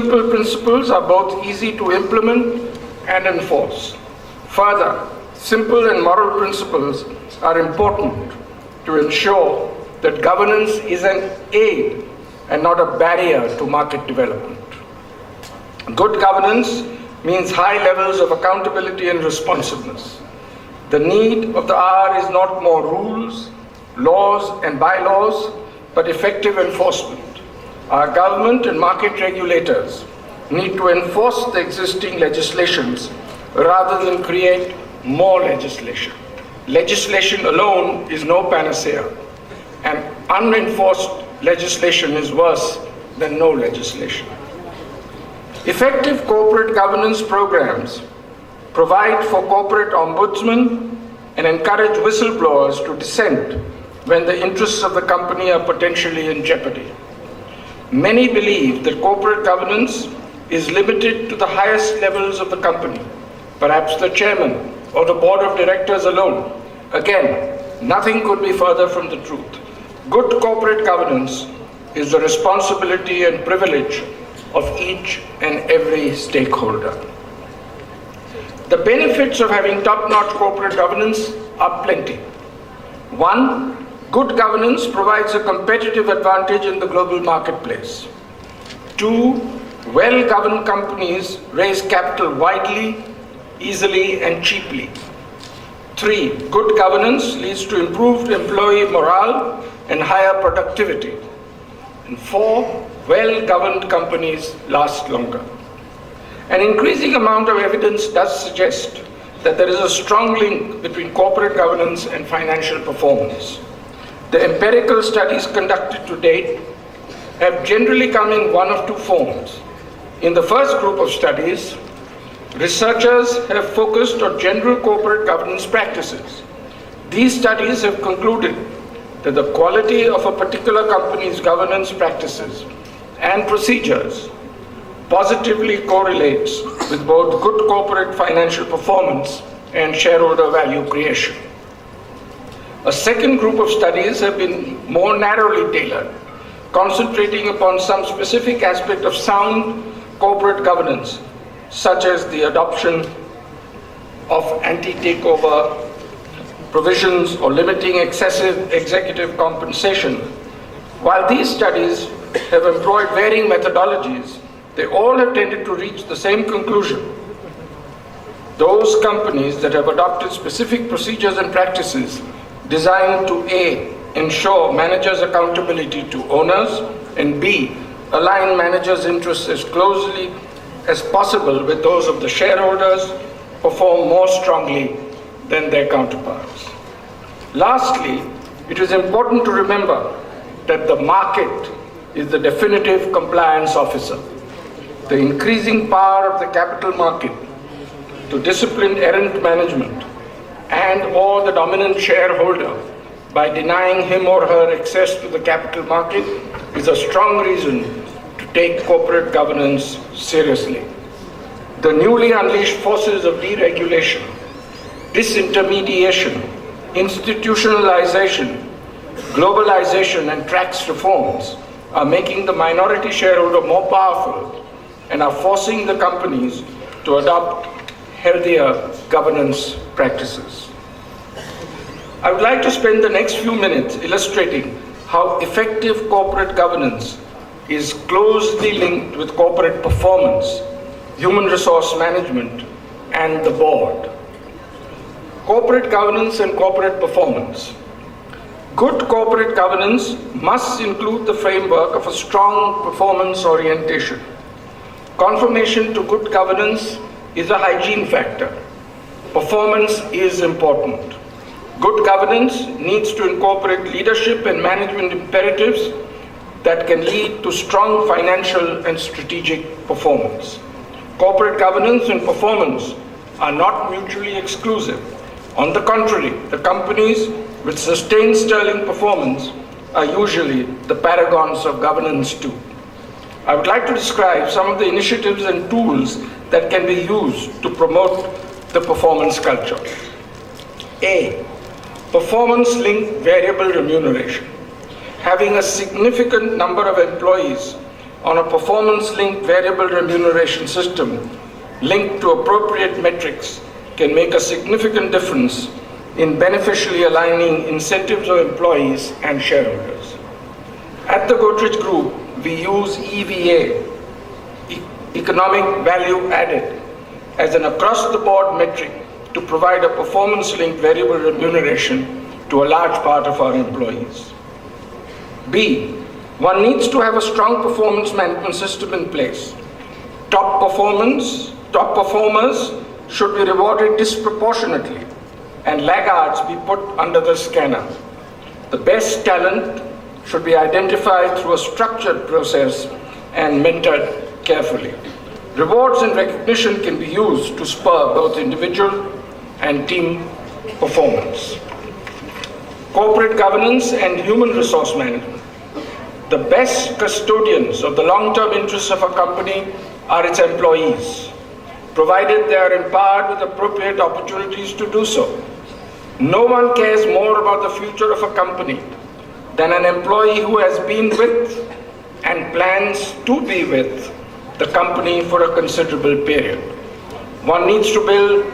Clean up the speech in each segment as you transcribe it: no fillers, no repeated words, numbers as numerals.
simple principles are both easy to implement and enforce. Further, simple and moral principles are important to ensure that governance is an aid and not a barrier to market development. Good governance means high levels of accountability and responsiveness. The need of the hour is not more rules, laws and bylaws, but effective enforcement. Our government and market regulators need to enforce the existing legislations rather than create more legislation. Legislation alone is no panacea, and unenforced legislation is worse than no legislation. Effective corporate governance programs provide for corporate ombudsmen and encourage whistleblowers to dissent when the interests of the company are potentially in jeopardy. Many believe that corporate governance is limited to the highest levels of the company, perhaps the chairman or the board of directors alone. Again, nothing could be further from the truth. Good corporate governance is the responsibility and privilege of each and every stakeholder. The benefits of having top-notch corporate governance are plenty. One, good governance provides a competitive advantage in the global marketplace. Two, well-governed companies raise capital widely, easily, and cheaply. Three, good governance leads to improved employee morale and higher productivity. And four, well-governed companies last longer. An increasing amount of evidence does suggest that there is a strong link between corporate governance and financial performance. The empirical studies conducted to date have generally come in one of two forms. In the first group of studies, researchers have focused on general corporate governance practices. These studies have concluded that the quality of a particular company's governance practices and procedures positively correlates with both good corporate financial performance and shareholder value creation. A second group of studies have been more narrowly tailored, concentrating upon some specific aspect of sound corporate governance, such as the adoption of anti-takeover provisions or limiting excessive executive compensation. While these studies have employed varying methodologies, they all have tended to reach the same conclusion. Those companies that have adopted specific procedures and practices designed to A, ensure managers' accountability to owners, and B, align managers' interests as closely as possible with those of the shareholders, perform more strongly than their counterparts. Lastly, it is important to remember that the market is the definitive compliance officer. The increasing power of the capital market to discipline errant management and/or the dominant shareholder by denying him or her access to the capital market is a strong reason to take corporate governance seriously. The newly unleashed forces of deregulation, disintermediation, institutionalization, globalization, and tax reforms are making the minority shareholder more powerful and are forcing the companies to adopt healthier governance practices. I would like to spend the next few minutes illustrating how effective corporate governance is closely linked with corporate performance, human resource management, and the board. Corporate governance and corporate performance. Good corporate governance must include the framework of a strong performance orientation. Confirmation to good governance is a hygiene factor. Performance is important. Good governance needs to incorporate leadership and management imperatives that can lead to strong financial and strategic performance. Corporate governance and performance are not mutually exclusive. On the contrary, the companies with sustained sterling performance are usually the paragons of governance too. I would like to describe some of the initiatives and tools that can be used to promote the performance culture. A, performance-linked variable remuneration. Having a significant number of employees on a performance-linked variable remuneration system linked to appropriate metrics can make a significant difference in beneficially aligning incentives of employees and shareholders. At the Godrej Group, we use EVA, Economic Value Added, as an across-the-board metric to provide a performance-linked variable remuneration to a large part of our employees. B, one needs to have a strong performance management system in place. Top performers should be rewarded disproportionately and laggards be put under the scanner. The best talent should be identified through a structured process and mentored carefully. Rewards and recognition can be used to spur both individual and team performance. Corporate governance and human resource management. The best custodians of the long-term interests of a company are its employees, provided they are empowered with appropriate opportunities to do so. No one cares more about the future of a company than an employee who has been with and plans to be with the company for a considerable period. One needs to build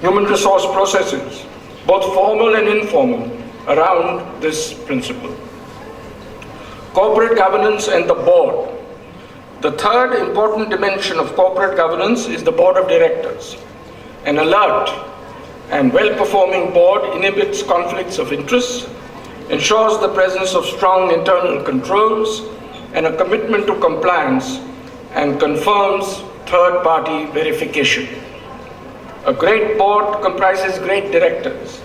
human resource processes, both formal and informal, around this principle. Corporate governance and the board. The third important dimension of corporate governance is the board of directors. An alert and well-performing board inhibits conflicts of interest, ensures the presence of strong internal controls and a commitment to compliance, and confirms third-party verification. A great board comprises great directors,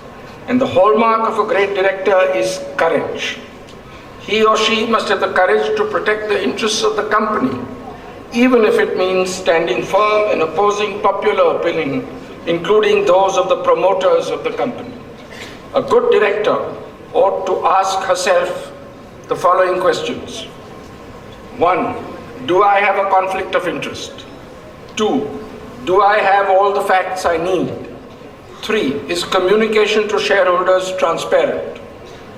and the hallmark of a great director is courage. He or she must have the courage to protect the interests of the company, even if it means standing firm and opposing popular opinion, including those of the promoters of the company. A good director ought to ask herself the following questions. 1. Do I have a conflict of interest? 2. Do I have all the facts I need? 3. Is communication to shareholders transparent?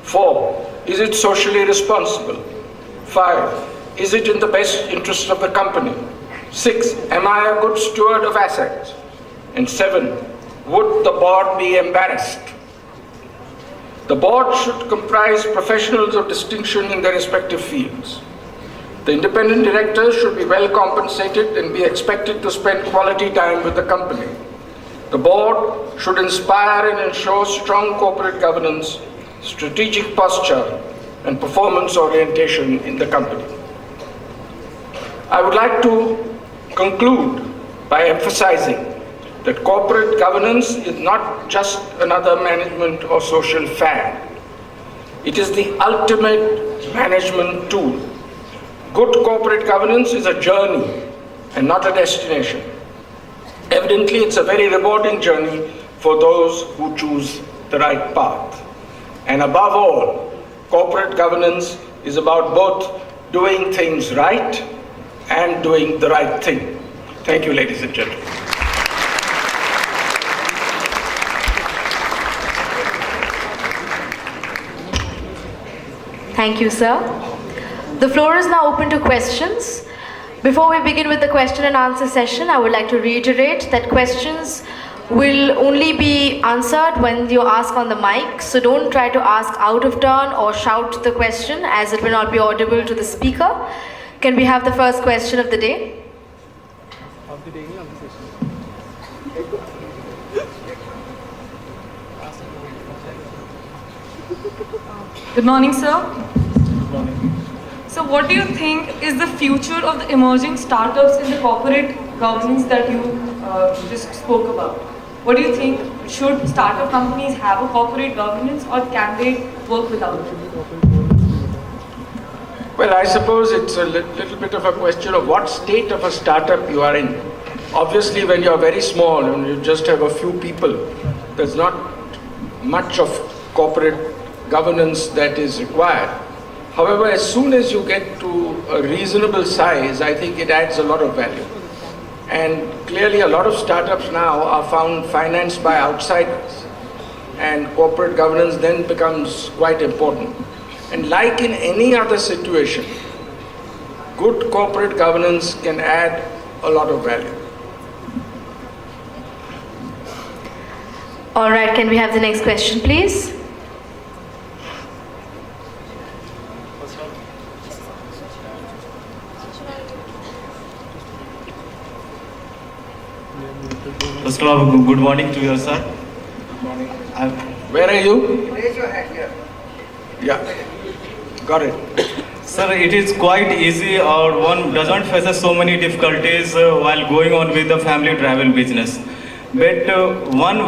4. Is it socially responsible? 5. Is it in the best interest of the company? 6. Am I a good steward of assets? And 7. Would the board be embarrassed? The board should comprise professionals of distinction in their respective fields. The independent directors should be well compensated and be expected to spend quality time with the company. The board should inspire and ensure strong corporate governance, strategic posture, and performance orientation in the company. I would like to conclude by emphasizing that corporate governance is not just another management or social fad. It is the ultimate management tool. Good corporate governance is a journey and not a destination. Evidently, it's a very rewarding journey for those who choose the right path. And above all, corporate governance is about both doing things right and doing the right thing. Thank you, ladies and gentlemen. Thank you, sir. The floor is now open to questions. Before we begin with the question and answer session, I would like to reiterate that questions will only be answered when you ask on the mic. So don't try to ask out of turn or shout the question, as it will not be audible to the speaker. Can we have the first question of the day? Good morning, sir. Good morning. So what do you think is the future of the emerging startups in the corporate governance that you just spoke about? What do you think? Should startup companies have a corporate governance, or can they work without it? Well, I suppose it's a little bit of a question of what state of a startup you are in. Obviously, when you're very small and you just have a few people, there's not much of corporate governance that is required. However, as soon as you get to a reasonable size, I think it adds a lot of value. And clearly a lot of startups now are found financed by outsiders, and corporate governance then becomes quite important. And like in any other situation, good corporate governance can add a lot of value. All right, can we have the next question, please? First of all, good morning to you, sir. Where are you? Raise your hand here. Yeah, got it. Sir, it is quite easy, or one doesn't face so many difficulties while going on with the family travel business. But one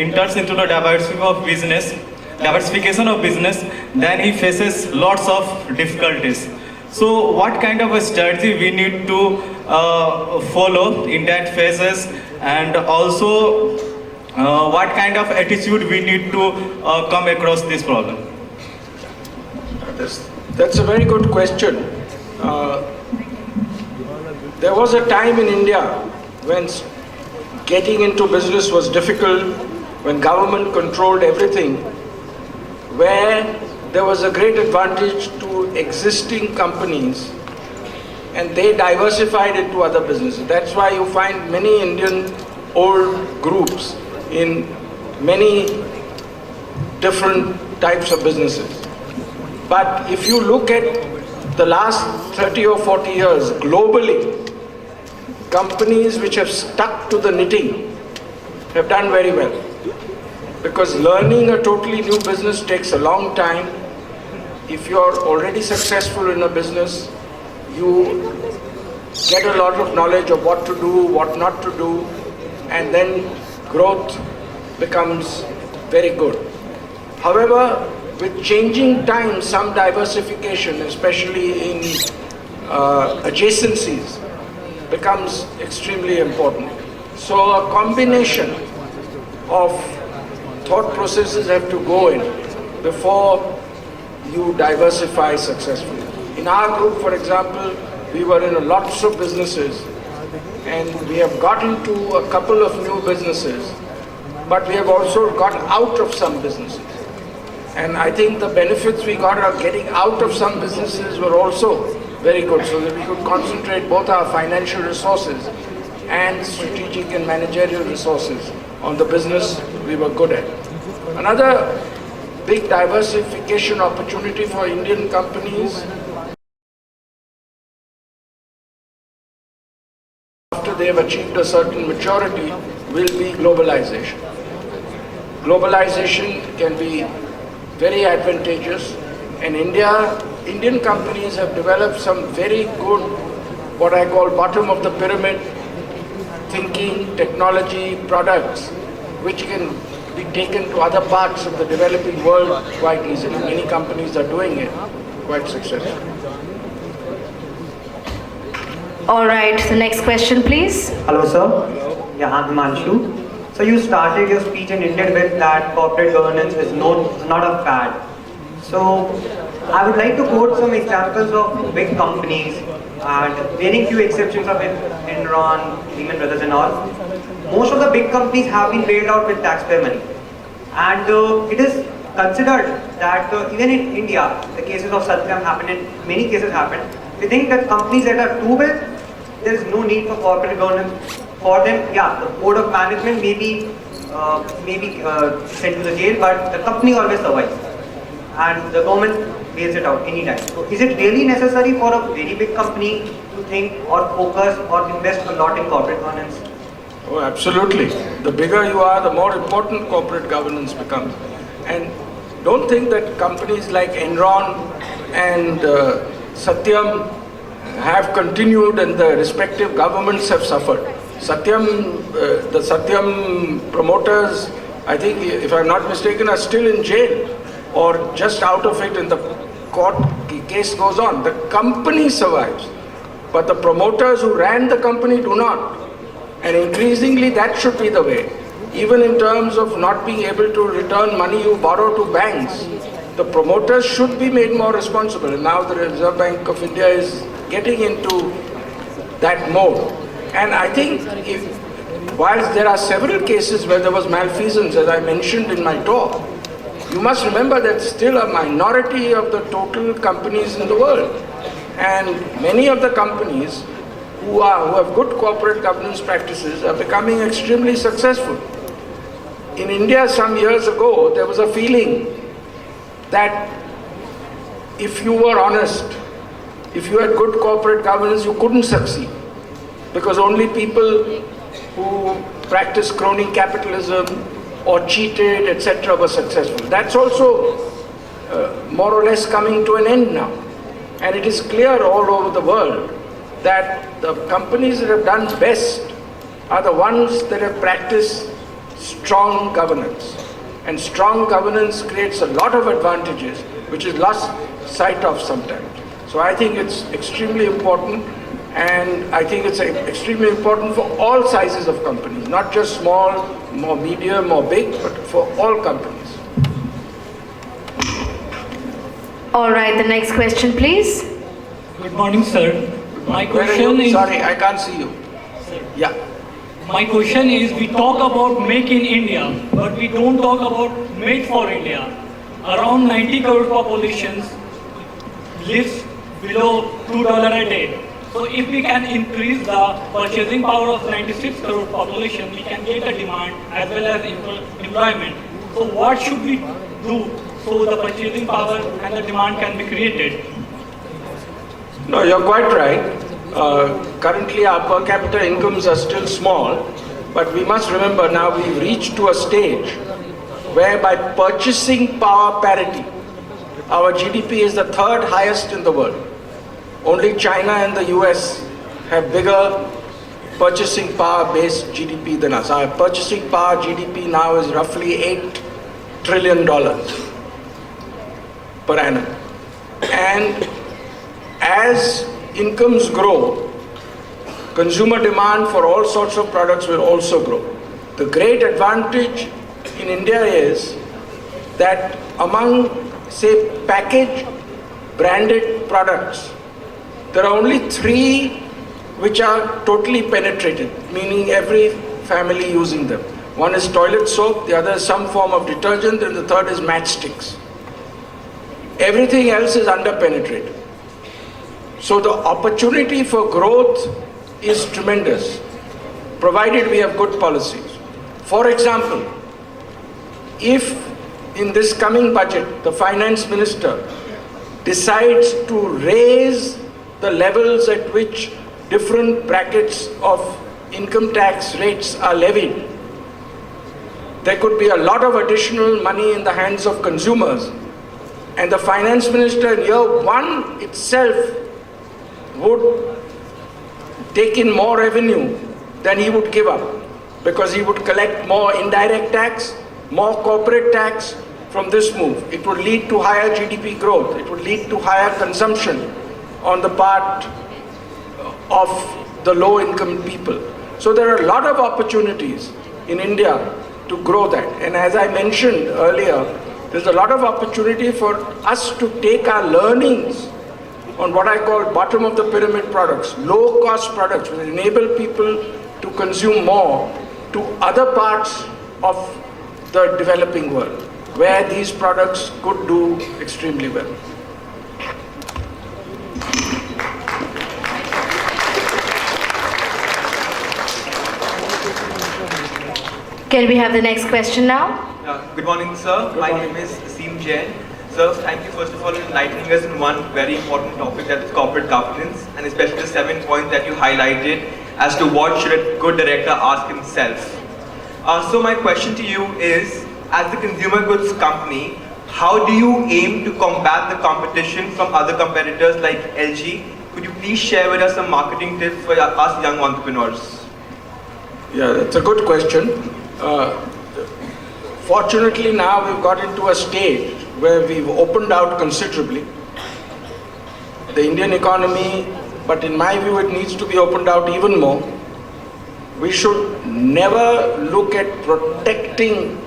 enters into the diversification of business, then he faces lots of difficulties. So what kind of a strategy we need to follow in that phases, and also what kind of attitude we need to come across this problem? That's a very good question. There was a time in India when getting into business was difficult, when government controlled everything, where there was a great advantage to existing companies and they diversified into other businesses. That's why you find many Indian old groups in many different types of businesses. But if you look at the last 30 or 40 years, globally, companies which have stuck to the knitting have done very well. Because learning a totally new business takes a long time. If you are already successful in a business, you get a lot of knowledge of what to do, what not to do, and then growth becomes very good. However, with changing times, some diversification, especially in adjacencies, becomes extremely important. So a combination of thought processes have to go in before you diversify successfully. In our group, for example, we were in lots of businesses and we have got into a couple of new businesses, but we have also got out of some businesses. And I think the benefits we got of getting out of some businesses were also very good, so that we could concentrate both our financial resources and strategic and managerial resources on the business we were good at. Another big diversification opportunity for Indian companies after they have achieved a certain maturity will be globalization. Globalization can be very advantageous, and Indian companies have developed some very good, what I call bottom of the pyramid thinking, technology, products, which can be taken to other parts of the developing world quite easily. Many companies are doing it quite successfully. All right, the next question, please. Hello, sir. Yeah, I'm Himanshu. So you started your speech and ended with that corporate governance is not a fad. So I would like to quote some examples of big companies, and bearing few exceptions of Enron, Lehman Brothers and all. Most of the big companies have been bailed out with taxpayer money. And it is considered that even in India, the cases of Satyam happen and many cases happen. We think that companies that are too big, there is no need for corporate governance. For them, yeah, the board of management may be sent to the jail, but the company always survives. And the government bails it out anytime. So is it really necessary for a very big company to think or focus or invest a lot in corporate governance? Oh, absolutely. The bigger you are, the more important corporate governance becomes. And don't think that companies like Enron and Satyam have continued and the respective governments have suffered. The Satyam promoters, I think, if I'm not mistaken, are still in jail or just out of it, and the court case goes on. The company survives, but the promoters who ran the company do not. And increasingly that should be the way. Even in terms of not being able to return money you borrow to banks, the promoters should be made more responsible. And now the Reserve Bank of India is getting into that mode. And I think whilst there are several cases where there was malfeasance, as I mentioned in my talk, you must remember that still a minority of the total companies in the world. And many of the companies who have good corporate governance practices are becoming extremely successful. In India some years ago, there was a feeling that if you were honest, if you had good corporate governance, you couldn't succeed, because only people who practice crony capitalism or cheated, etc., were successful. That's also more or less coming to an end now. And it is clear all over the world that the companies that have done best are the ones that have practiced strong governance. And strong governance creates a lot of advantages, which is lost sight of sometimes. So I think it's extremely important, and I think it's extremely important for all sizes of companies, not just small, more medium, or big, but for all companies. All right, the next question, please. Good morning, sir. My Where are question you? is. Sorry, I can't see you. Yeah. My question is, we talk about make in India, but we don't talk about made for India. Around 90 crore populations lives below $2 a day. So if we can increase the purchasing power of 96 crore population, we can get a demand as well as employment. So what should we do so the purchasing power and the demand can be created? No, you're quite right. Currently our per capita incomes are still small, but we must remember now we've reached to a stage where by purchasing power parity, our GDP is the third highest in the world. Only China and the US have bigger purchasing power based GDP than us. Our purchasing power GDP now is roughly $8 trillion per annum. And as incomes grow, consumer demand for all sorts of products will also grow. The great advantage in India is that among, say, packaged branded products, there are only 3 which are totally penetrated, meaning every family using them. One is toilet soap, the other is some form of detergent, and the third is matchsticks. Everything else is under-penetrated. So the opportunity for growth is tremendous, provided we have good policies. For example, if in this coming budget, the finance minister decides to raise the levels at which different brackets of income tax rates are levied, there could be a lot of additional money in the hands of consumers. And the finance minister in year 1 itself would take in more revenue than he would give up, because he would collect more indirect tax, more corporate tax from this move. It would lead to higher GDP growth. It would lead to higher consumption on the part of the low-income people. So there are a lot of opportunities in India to grow that. And as I mentioned earlier, there's a lot of opportunity for us to take our learnings on what I call bottom of the pyramid products, low-cost products, which enable people to consume more, to other parts of the developing world, where these products could do extremely well. Can we have the next question now? Good morning, sir. My name is Asim Jain. Sir, thank you first of all for enlightening us in one very important topic, that is corporate governance, and especially the 7 points that you highlighted as to what should a good director ask himself. So my question to you is, as the consumer goods company, how do you aim to combat the competition from other competitors like LG? Could you please share with us some marketing tips for us young entrepreneurs? Yeah, that's a good question. Fortunately now we've got into a stage where we've opened out considerably. The Indian economy, but in my view it needs to be opened out even more. We should never look at protecting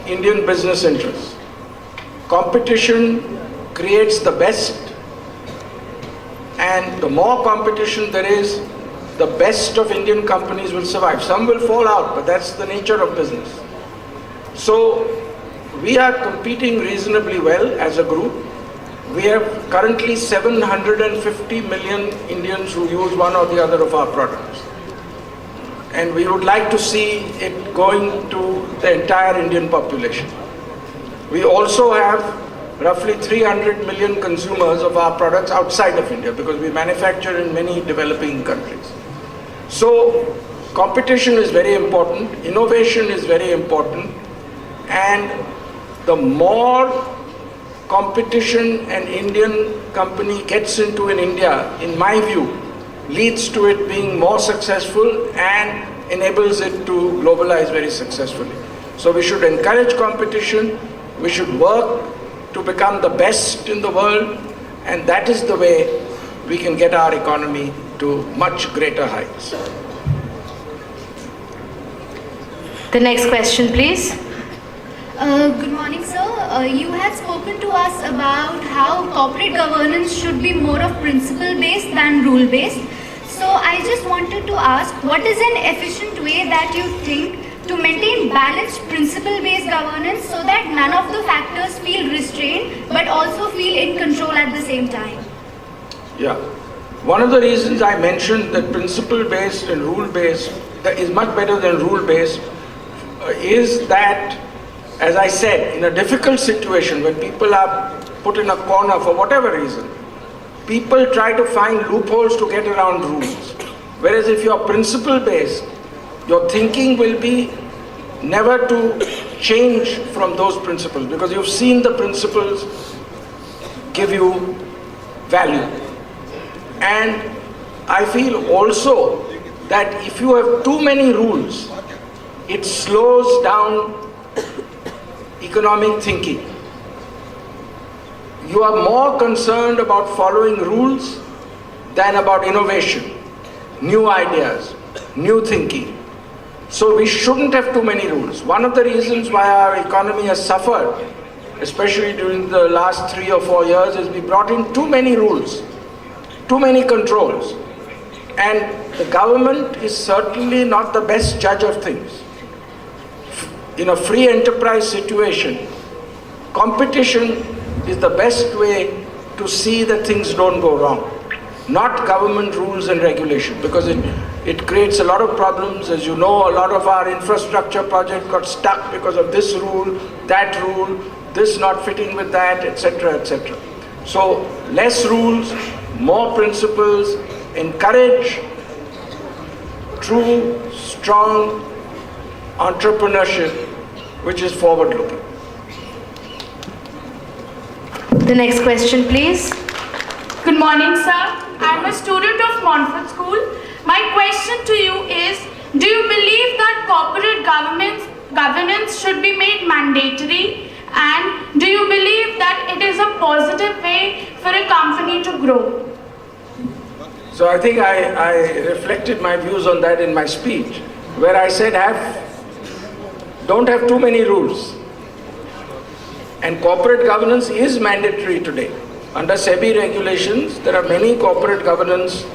Indian business interests. Competition creates the best, and the more competition there is, the best of Indian companies will survive. Some will fall out, but that's the nature of business. So we are competing reasonably well as a group. We have currently 750 million Indians who use one or the other of our products. And we would like to see it going to the entire Indian population. We also have roughly 300 million consumers of our products outside of India because we manufacture in many developing countries. So competition is very important, innovation is very important, and the more competition an Indian company gets into in India, in my view, leads to it being more successful and enables it to globalize very successfully. So we should encourage competition, we should work to become the best in the world, and that is the way we can get our economy to much greater heights. The next question, please. Good morning, sir. You had spoken to us about how corporate governance should be more of principle-based than rule-based. So I just wanted to ask, what is an efficient way that you think to maintain balanced principle-based governance so that none of the factors feel restrained but also feel in control at the same time? Yeah. One of the reasons I mentioned that principle-based and rule-based is much better than rule-based is that, as I said, in a difficult situation when people are put in a corner for whatever reason, people try to find loopholes to get around rules. Whereas if you are principle-based, your thinking will be never to change from those principles because you've seen the principles give you value. And I feel also that if you have too many rules, it slows down economic thinking. You are more concerned about following rules than about innovation, new ideas, new thinking. So we shouldn't have too many rules. One of the reasons why our economy has suffered, especially during the last 3 or 4 years, is we brought in too many rules, too many controls. And the government is certainly not the best judge of things. In a free enterprise situation, competition is the best way to see that things don't go wrong. Not government rules and regulation, because it creates a lot of problems. As you know, a lot of our infrastructure projects got stuck because of this rule, this not fitting with that, etc., etc. So less rules, more principles, encourage true, strong entrepreneurship, which is forward-looking. The next question, please. Good morning, sir. I'm a student of Montfort School. My question to you is, do you believe that corporate governance should be made mandatory? And do you believe that it is a positive way for a company to grow? So I think I reflected my views on that in my speech, where I said don't have too many rules. And corporate governance is mandatory today. Under SEBI regulations, there are many corporate governance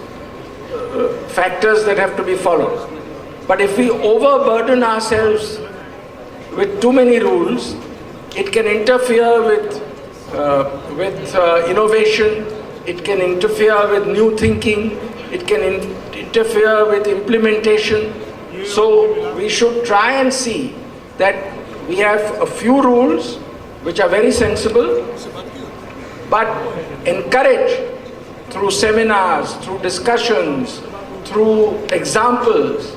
factors that have to be followed. But if we overburden ourselves with too many rules, it can interfere with innovation, it can interfere with new thinking, it can interfere with implementation. So we should try and see that we have a few rules which are very sensible, but encourage through seminars, through discussions, through examples,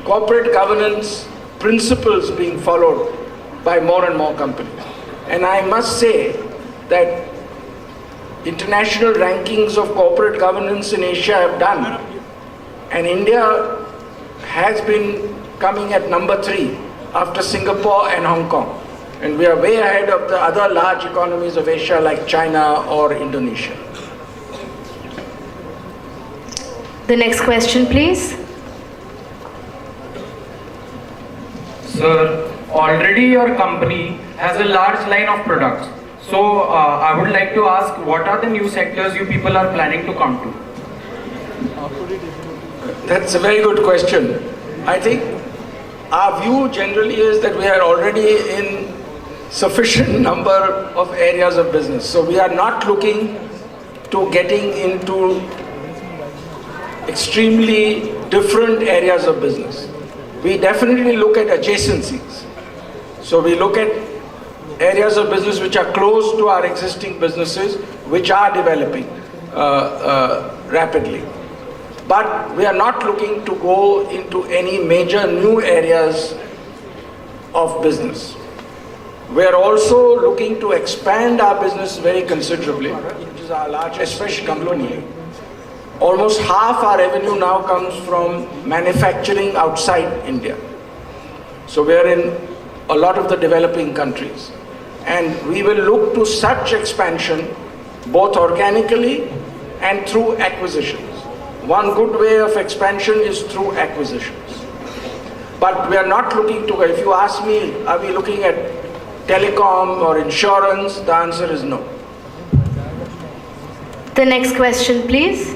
corporate governance principles being followed by more and more companies. And I must say that international rankings of corporate governance in Asia have done, and India has been coming at number 3 after Singapore and Hong Kong. And we are way ahead of the other large economies of Asia like China or Indonesia. The next question, please. Sir, already your company has a large line of products. So I would like to ask, what are the new sectors you people are planning to come to? That's a very good question. I think our view generally is that we are already in sufficient number of areas of business. So we are not looking to getting into extremely different areas of business. We definitely look at adjacencies. So we look at areas of business which are close to our existing businesses, which are developing rapidly. But we are not looking to go into any major new areas of business. We are also looking to expand our business very considerably, which is our largest fish company. Almost half our revenue now comes from manufacturing outside India. So we are in a lot of the developing countries. And we will look to such expansion both organically and through acquisitions. One good way of expansion is through acquisitions. But we are not looking to, if you ask me, are we looking at telecom or insurance, the answer is no. The next question, please.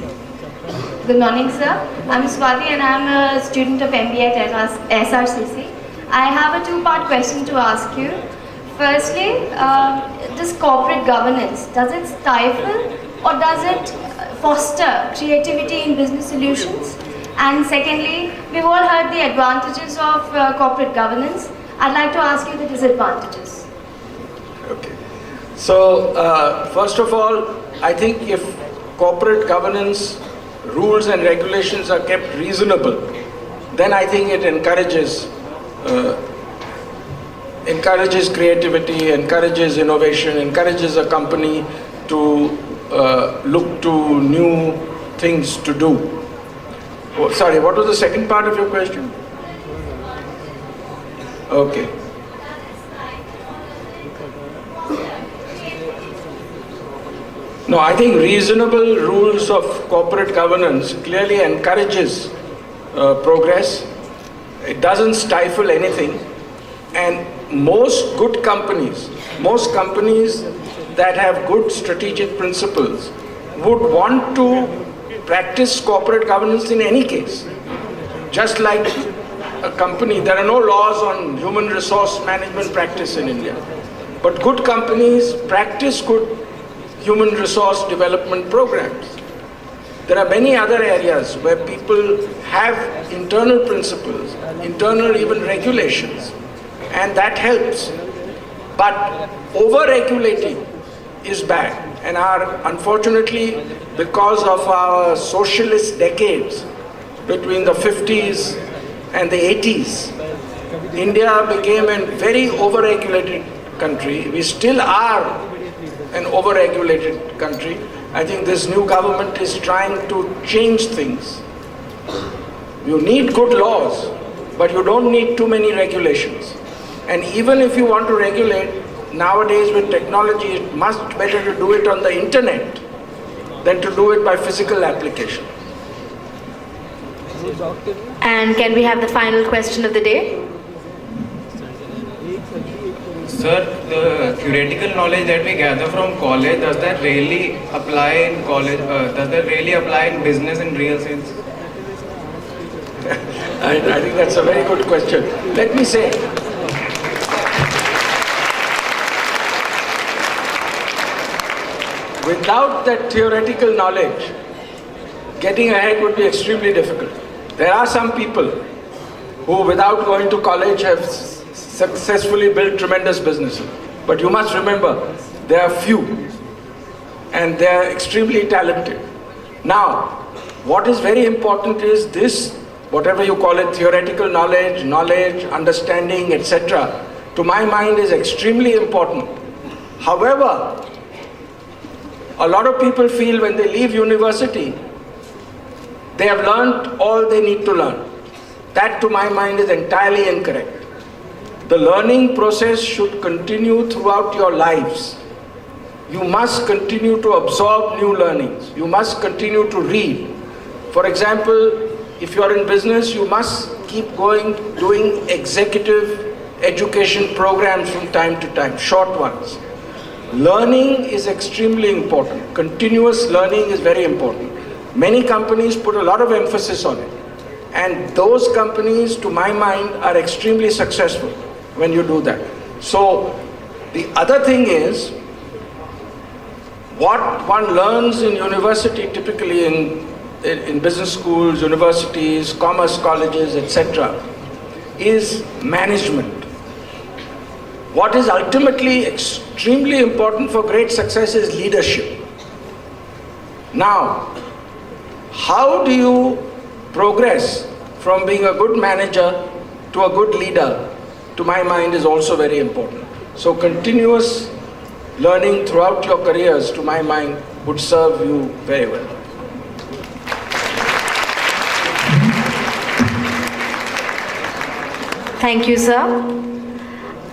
Good morning, sir. I'm Swati and I'm a student of MBA at SRCC. I have a two-part question to ask you. Firstly, this corporate governance, does it stifle or does it foster creativity in business solutions? And secondly, we've all heard the advantages of corporate governance. I'd like to ask you the disadvantages. Okay. So, first of all, I think if corporate governance rules and regulations are kept reasonable, then I think it encourages creativity, encourages innovation, encourages a company to look to new things to do. Oh, sorry, what was the second part of your question? Okay. No, I think reasonable rules of corporate governance clearly encourages progress. It doesn't stifle anything. And most companies that have good strategic principles would want to practice corporate governance in any case. Just like a company, there are no laws on human resource management practice in India. But good companies practice good human resource development programs. There are many other areas where people have internal principles, internal even regulations, and that helps. But over-regulating is bad. And unfortunately, because of our socialist decades between the 50s and the 80s, India became a very over-regulated country. We still are an over-regulated country. I think this new government is trying to change things. You need good laws, but you don't need too many regulations. And even if you want to regulate, nowadays with technology, it's much better to do it on the internet than to do it by physical application. And can we have the final question of the day? Sir, the theoretical knowledge that we gather from college, does that really apply in college? Does that really apply in business in real sense? I think that's a very good question. Let me say, without that theoretical knowledge, getting ahead would be extremely difficult. There are some people who, without going to college, have successfully built tremendous businesses. But you must remember, there are few, and they are extremely talented. Now, what is very important is this, whatever you call it, theoretical knowledge, understanding, etc., to my mind is extremely important. However, a lot of people feel when they leave university, they have learned all they need to learn. That, to my mind, is entirely incorrect. The learning process should continue throughout your lives. You must continue to absorb new learnings. You must continue to read. For example, if you are in business, you must keep going, doing executive education programs from time to time, short ones. Learning is extremely important. Continuous learning is very important. Many companies put a lot of emphasis on it. And those companies, to my mind, are extremely successful when you do that. So, The other thing is, what one learns in university, typically in business schools, universities, commerce colleges, etc., is management. What is ultimately extremely important for great success is leadership. Now, how do you progress from being a good manager to a good leader, to my mind, is also very important. So continuous learning throughout your careers, to my mind, would serve you very well. Thank you, sir.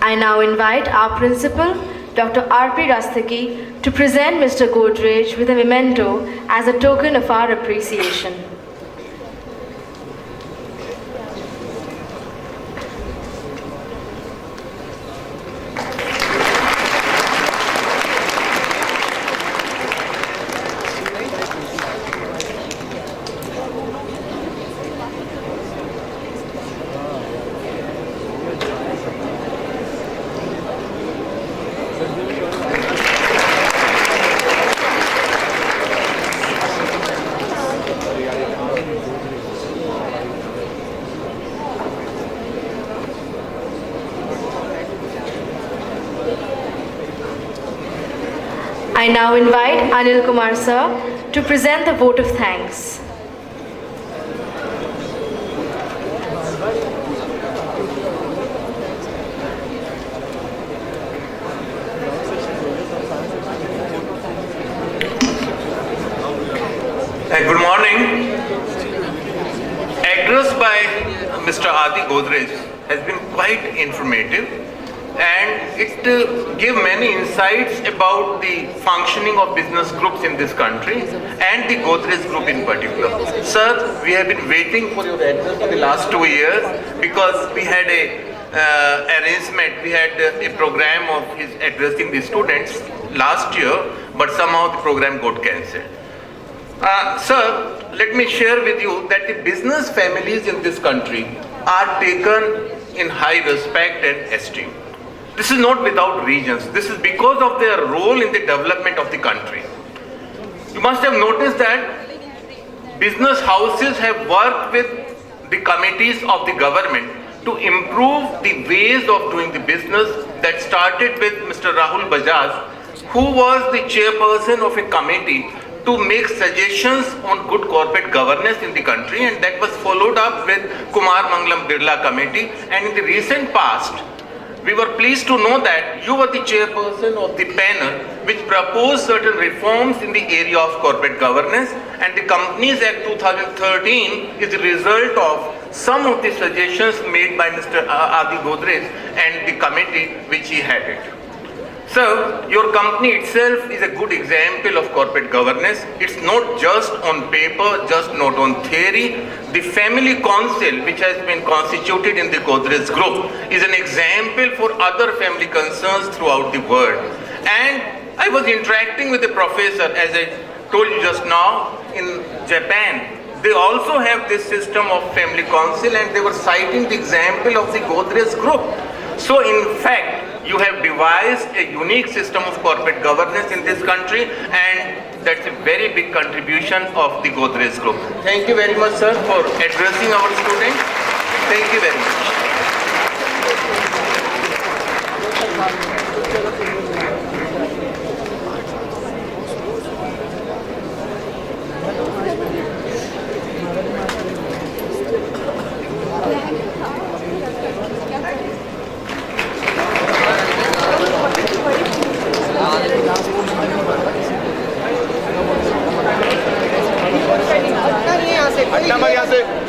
I now invite our principal, Dr. R.P. Rastagi, to present Mr. Godrej with a memento as a token of our appreciation. I now invite Anil Kumar sir to present the vote of thanks. Good morning. Address by Mr. Adi Godrej has been quite informative, and it gave many insights about the functioning of business groups in this country and the Godrej Group in particular. Sir, we have been waiting for your address for the last 2 years because we had a arrangement, we had a program of his addressing the students last year, but somehow the program got cancelled. Sir, let me share with you that the business families in this country are taken in high respect and esteem. This is not without reasons. This is because of their role in the development of the country. You must have noticed that business houses have worked with the committees of the government to improve the ways of doing the business that started with Mr. Rahul Bajaj, who was the chairperson of a committee to make suggestions on good corporate governance in the country, and that was followed up with Kumar Mangalam Birla committee. And in the recent past, we were pleased to know that you were the chairperson of the panel which proposed certain reforms in the area of corporate governance, and the Companies Act 2013 is the result of some of the suggestions made by Mr. Adi Godrej and the committee which he headed. So, your company itself is a good example of corporate governance. It's not just on paper, just not on theory. The family council which has been constituted in the Godrej Group is an example for other family concerns throughout the world. And I was interacting with a professor, as I told you just now, in Japan. They also have this system of family council, and they were citing the example of the Godrej Group. So in fact, you have devised a unique system of corporate governance in this country, and that's a very big contribution of the Godrej Group. Thank you very much, sir, for addressing our students. Thank you very much. यहाँ से